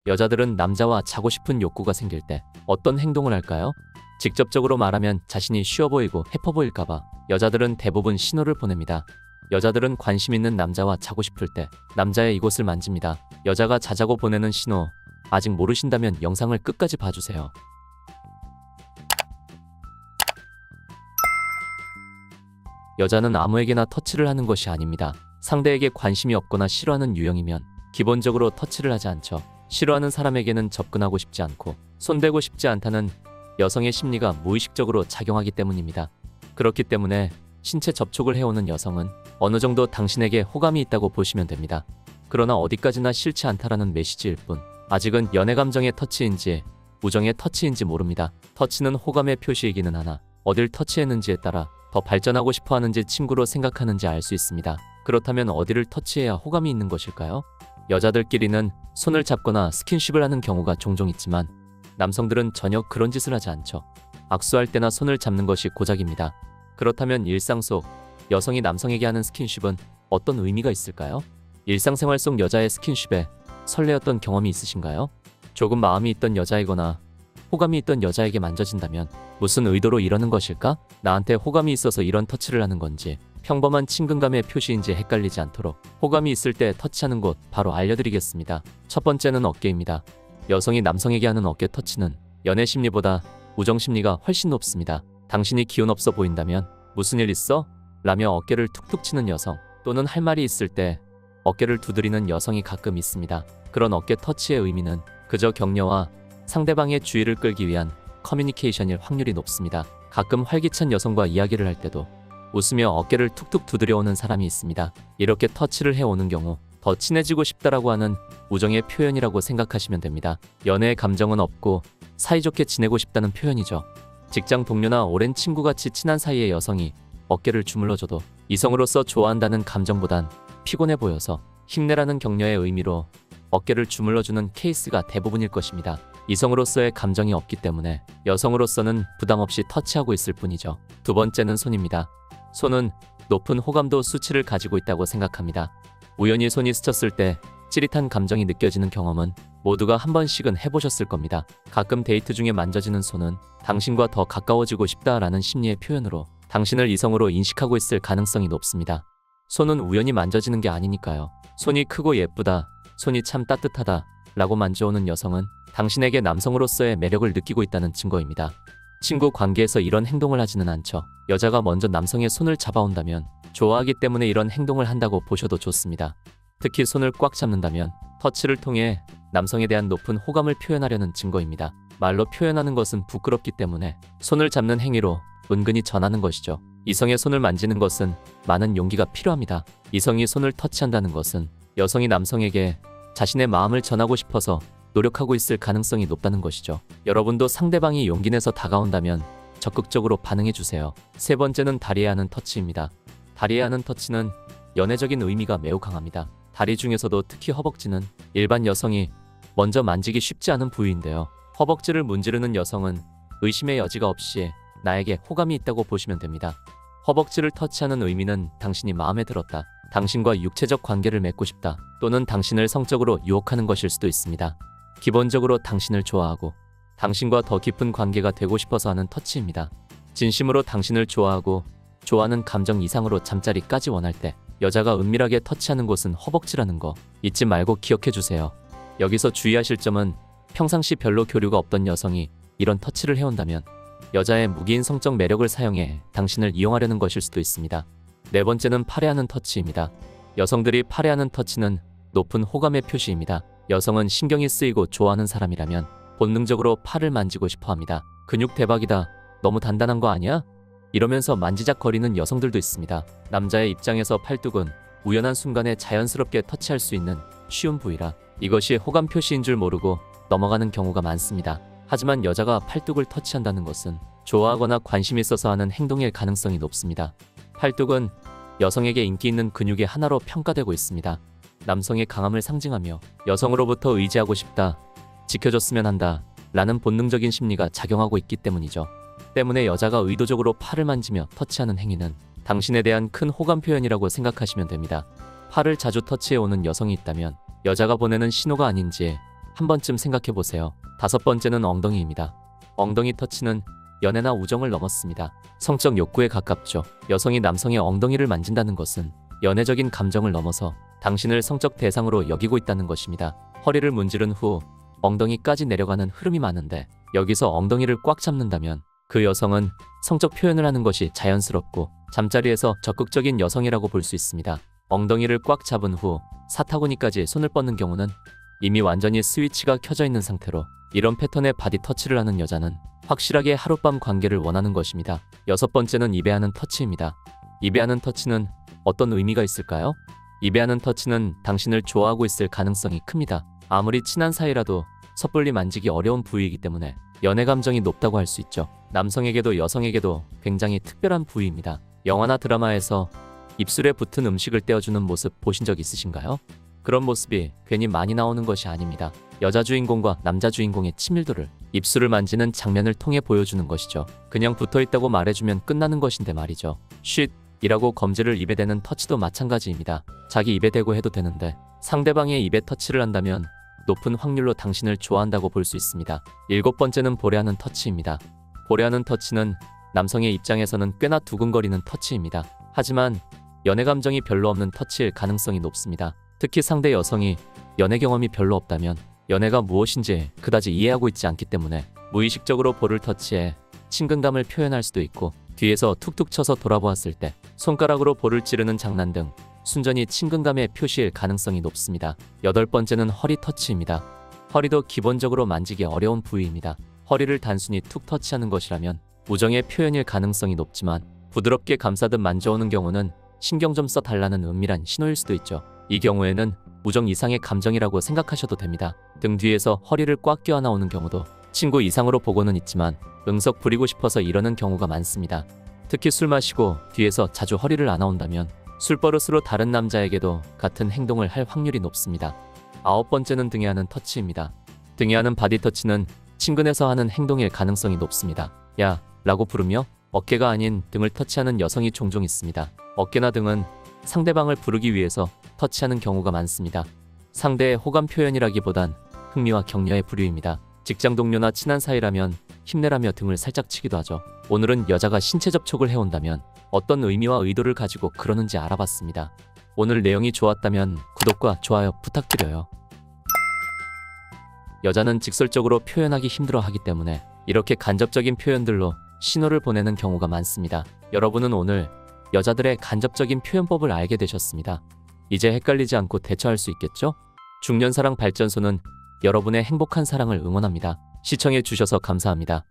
여자들은 남자와 자고 싶은 욕구가 생길 때 어떤 행동을 할까요? 직접적으로 말하면 자신이 쉬워 보이고 해퍼 보일까봐 여자들은 대부분 신호를 보냅니다. 여자들은 관심 있는 남자와 자고 싶을 때 남자의 이곳을 만집니다. 여자가 자자고 보내는 신호 아직 모르신다면 영상을 끝까지 봐주세요. 여자는 아무에게나 터치를 하는 것이 아닙니다. 상대에게 관심이 없거나 싫어하는 유형이면 기본적으로 터치를 하지 않죠. 싫어하는 사람에게는 접근하고 싶지 않고 손대고 싶지 않다는 여성의 심리가 무의식적으로 작용하기 때문입니다. 그렇기 때문에 신체 접촉을 해오는 여성은 어느 정도 당신에게 호감이 있다고 보시면 됩니다. 그러나 어디까지나 싫지 않다라는 메시지일 뿐 아직은 연애 감정의 터치인지 우정의 터치인지 모릅니다. 터치는 호감의 표시이기는 하나 어딜 터치했는지에 따라 더 발전하고 싶어 하는지 친구로 생각하는지 알 수 있습니다. 그렇다면 어디를 터치해야 호감이 있는 것일까요? 여자들끼리는 손을 잡거나 스킨십을 하는 경우가 종종 있지만 남성들은 전혀 그런 짓을 하지 않죠. 악수할 때나 손을 잡는 것이 고작입니다. 그렇다면 일상 속 여성이 남성에게 하는 스킨십은 어떤 의미가 있을까요? 일상생활 속 여자의 스킨십에 설레었던 경험이 있으신가요? 조금 마음이 있던 여자이거나 호감이 있던 여자에게 만져진다면 무슨 의도로 이러는 것일까? 나한테 호감이 있어서 이런 터치를 하는 건지 평범한 친근감의 표시인지 헷갈리지 않도록 호감이 있을 때 터치하는 곳 바로 알려드리겠습니다. 첫 번째는 어깨입니다. 여성이 남성에게 하는 어깨 터치는 연애 심리보다 우정 심리가 훨씬 높습니다. 당신이 기운 없어 보인다면 무슨 일 있어? 라며 어깨를 툭툭 치는 여성 또는 할 말이 있을 때 어깨를 두드리는 여성이 가끔 있습니다. 그런 어깨 터치의 의미는 그저 격려와 상대방의 주의를 끌기 위한 커뮤니케이션일 확률이 높습니다. 가끔 활기찬 여성과 이야기를 할 때도 웃으며 어깨를 툭툭 두드려오는 사람이 있습니다. 이렇게 터치를 해오는 경우 더 친해지고 싶다라고 하는 우정의 표현이라고 생각하시면 됩니다. 연애의 감정은 없고 사이좋게 지내고 싶다는 표현이죠. 직장 동료나 오랜 친구같이 친한 사이의 여성이 어깨를 주물러줘도 이성으로서 좋아한다는 감정보단 피곤해 보여서 힘내라는 격려의 의미로 어깨를 주물러주는 케이스가 대부분일 것입니다. 이성으로서의 감정이 없기 때문에 여성으로서는 부담 없이 터치하고 있을 뿐이죠. 두 번째는 손입니다. 손은 높은 호감도 수치를 가지고 있다고 생각합니다. 우연히 손이 스쳤을 때 찌릿한 감정이 느껴지는 경험은 모두가 한 번씩은 해보셨을 겁니다. 가끔 데이트 중에 만져지는 손은 당신과 더 가까워지고 싶다라는 심리의 표현으로 당신을 이성으로 인식하고 있을 가능성이 높습니다. 손은 우연히 만져지는 게 아니니까요. 손이 크고 예쁘다, 손이 참 따뜻하다 라고 만져오는 여성은 당신에게 남성으로서의 매력을 느끼고 있다는 증거입니다. 친구 관계에서 이런 행동을 하지는 않죠. 여자가 먼저 남성의 손을 잡아온다면 좋아하기 때문에 이런 행동을 한다고 보셔도 좋습니다. 특히 손을 꽉 잡는다면 터치를 통해 남성에 대한 높은 호감을 표현하려는 증거입니다. 말로 표현하는 것은 부끄럽기 때문에 손을 잡는 행위로 은근히 전하는 것이죠. 이성의 손을 만지는 것은 많은 용기가 필요합니다. 이성이 손을 터치한다는 것은 여성이 남성에게 자신의 마음을 전하고 싶어서 노력하고 있을 가능성이 높다는 것이죠. 여러분도 상대방이 용기 내서 다가온다면 적극적으로 반응해주세요. 세 번째는 다리에 하는 터치입니다. 다리에 하는 터치는 연애적인 의미가 매우 강합니다. 다리 중에서도 특히 허벅지는 일반 여성이 먼저 만지기 쉽지 않은 부위인데요. 허벅지를 문지르는 여성은 의심의 여지가 없이 나에게 호감이 있다고 보시면 됩니다. 허벅지를 터치하는 의미는 당신이 마음에 들었다, 당신과 육체적 관계를 맺고 싶다, 또는 당신을 성적으로 유혹하는 것일 수도 있습니다. 기본적으로 당신을 좋아하고 당신과 더 깊은 관계가 되고 싶어서 하는 터치입니다. 진심으로 당신을 좋아하고 좋아하는 감정 이상으로 잠자리까지 원할 때 여자가 은밀하게 터치하는 곳은 허벅지라는 거 잊지 말고 기억해주세요. 여기서 주의하실 점은 평상시 별로 교류가 없던 여성이 이런 터치를 해온다면 여자의 무기인 성적 매력을 사용해 당신을 이용하려는 것일 수도 있습니다. 네 번째는 팔에 하는 터치입니다. 여성들이 팔에 하는 터치는 높은 호감의 표시입니다. 여성은 신경이 쓰이고 좋아하는 사람이라면 본능적으로 팔을 만지고 싶어 합니다. 근육 대박이다, 너무 단단한 거 아니야? 이러면서 만지작거리는 여성들도 있습니다. 남자의 입장에서 팔뚝은 우연한 순간에 자연스럽게 터치할 수 있는 쉬운 부위라 이것이 호감 표시인 줄 모르고 넘어가는 경우가 많습니다. 하지만 여자가 팔뚝을 터치한다는 것은 좋아하거나 관심이 있어서 하는 행동일 가능성이 높습니다. 팔뚝은 여성에게 인기 있는 근육의 하나로 평가되고 있습니다. 남성의 강함을 상징하며 여성으로부터 의지하고 싶다, 지켜줬으면 한다 라는 본능적인 심리가 작용하고 있기 때문이죠. 때문에 여자가 의도적으로 팔을 만지며 터치하는 행위는 당신에 대한 큰 호감 표현이라고 생각하시면 됩니다. 팔을 자주 터치해오는 여성이 있다면 여자가 보내는 신호가 아닌지 한 번쯤 생각해 보세요. 다섯 번째는 엉덩이입니다. 엉덩이 터치는 연애나 우정을 넘었습니다. 성적 욕구에 가깝죠. 여성이 남성의 엉덩이를 만진다는 것은 연애적인 감정을 넘어서 당신을 성적 대상으로 여기고 있다는 것입니다. 허리를 문지른 후 엉덩이까지 내려가는 흐름이 많은데 여기서 엉덩이를 꽉 잡는다면 그 여성은 성적 표현을 하는 것이 자연스럽고 잠자리에서 적극적인 여성이라고 볼 수 있습니다. 엉덩이를 꽉 잡은 후 사타구니까지 손을 뻗는 경우는 이미 완전히 스위치가 켜져 있는 상태로 이런 패턴의 바디 터치를 하는 여자는 확실하게 하룻밤 관계를 원하는 것입니다. 여섯 번째는 입에 하는 터치입니다. 입에 하는 터치는 어떤 의미가 있을까요? 입에 하는 터치는 당신을 좋아하고 있을 가능성이 큽니다. 아무리 친한 사이라도 섣불리 만지기 어려운 부위이기 때문에 연애 감정이 높다고 할 수 있죠. 남성에게도 여성에게도 굉장히 특별한 부위입니다. 영화나 드라마에서 입술에 붙은 음식을 떼어주는 모습 보신 적 있으신가요? 그런 모습이 괜히 많이 나오는 것이 아닙니다. 여자 주인공과 남자 주인공의 친밀도를 입술을 만지는 장면을 통해 보여주는 것이죠. 그냥 붙어있다고 말해주면 끝나는 것인데 말이죠. 쉿! 이라고 검지를 입에 대는 터치도 마찬가지입니다. 자기 입에 대고 해도 되는데 상대방의 입에 터치를 한다면 높은 확률로 당신을 좋아한다고 볼 수 있습니다. 일곱 번째는 보려하는 터치입니다. 보려하는 터치는 남성의 입장에서는 꽤나 두근거리는 터치입니다. 하지만 연애 감정이 별로 없는 터치일 가능성이 높습니다. 특히 상대 여성이 연애 경험이 별로 없다면 연애가 무엇인지 그다지 이해하고 있지 않기 때문에 무의식적으로 볼을 터치해 친근감을 표현할 수도 있고 뒤에서 툭툭 쳐서 돌아보았을 때 손가락으로 볼을 찌르는 장난 등 순전히 친근감의 표시일 가능성이 높습니다. 여덟 번째는 허리 터치입니다. 허리도 기본적으로 만지기 어려운 부위입니다. 허리를 단순히 툭 터치하는 것이라면 우정의 표현일 가능성이 높지만 부드럽게 감싸듯 만져오는 경우는 신경 좀 써달라는 은밀한 신호일 수도 있죠. 이 경우에는 우정 이상의 감정이라고 생각하셔도 됩니다. 등 뒤에서 허리를 꽉 껴 안아오는 경우도 친구 이상으로 보고는 있지만 응석 부리고 싶어서 이러는 경우가 많습니다. 특히 술 마시고 뒤에서 자주 허리를 안아온다면 술버릇으로 다른 남자에게도 같은 행동을 할 확률이 높습니다. 아홉 번째는 등에 하는 터치입니다. 등에 하는 바디 터치는 친근해서 하는 행동일 가능성이 높습니다. 야! 라고 부르며 어깨가 아닌 등을 터치하는 여성이 종종 있습니다. 어깨나 등은 상대방을 부르기 위해서 터치하는 경우가 많습니다. 상대의 호감 표현이라기보단 흥미와 격려의 부류입니다. 직장 동료나 친한 사이라면 힘내라며 등을 살짝 치기도 하죠. 오늘은 여자가 신체 접촉을 해온다면 어떤 의미와 의도를 가지고 그러는지 알아봤습니다. 오늘 내용이 좋았다면 구독과 좋아요 부탁드려요. 여자는 직설적으로 표현하기 힘들어하기 때문에 이렇게 간접적인 표현들로 신호를 보내는 경우가 많습니다. 여러분은 오늘 여자들의 간접적인 표현법을 알게 되셨습니다. 이제 헷갈리지 않고 대처할 수 있겠죠? 중년사랑 발전소는 여러분의 행복한 사랑을 응원합니다. 시청해 주셔서 감사합니다.